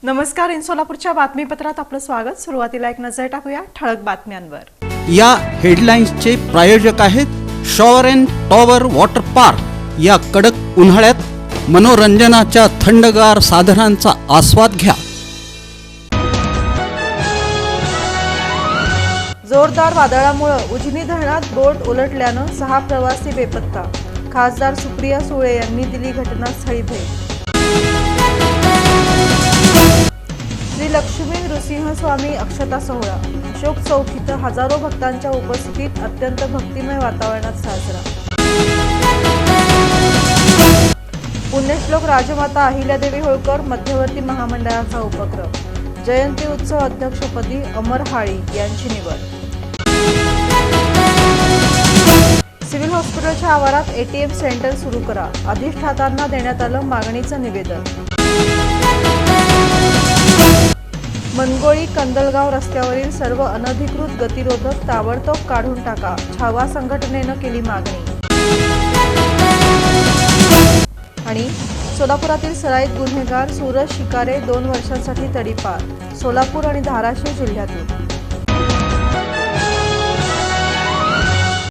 नमस्कार. इन सोलापूरच्या बातमीपत्रात आपलं स्वागत. सुरुवातीला एक नजर टाकूया ठळक बातम्यांवर. या हेडलाईन्सचे प्रायोजक आहेत shower and tower water park. या कडक उन्हाळ्यात मनोरंजनाच्या थंडगार साधनांचा आस्वाद घ्या. जोरदार वादळामुळे उजनी धरणात बोट उलटल्यानं 6 प्रवासी बेपत्ता. खासदार सुप्रिया सुळे यांनी दिली घटनास्थळी भेट. श्री लक्ष्मी नृसिंहस्वामी अक्षता सोहळा अशोक चौक इथं हजारो भक्तांच्या उपस्थितीत अत्यंत भक्तिमय वातावरणात साजरा. पुण्यश्लोक राजमाता अहिल्यादेवी होळकर मध्यवर्ती महामंडळाचा उपक्रम. जयंती उत्सव अध्यक्षपदी अमर हाळी यांची निवड. सिव्हिल हॉस्पिटलच्या आवारात एटीएम सेंटर सुरू करा. अधिष्ठातांना देण्यात आलं मागणीचं निवेदन. मनगोळी कंदलगाव रस्त्यावरील सर्व अनधिकृत गतिरोधक ताबडतोब काढून टाका. छावा संघटनेनं केली मागणी. आणि सोलापुरातील सराईत गुन्हेगार सूरज शिकारे 2 वर्षांसाठी तडीपार. सोलापूर आणि धाराशिव जिल्ह्यातून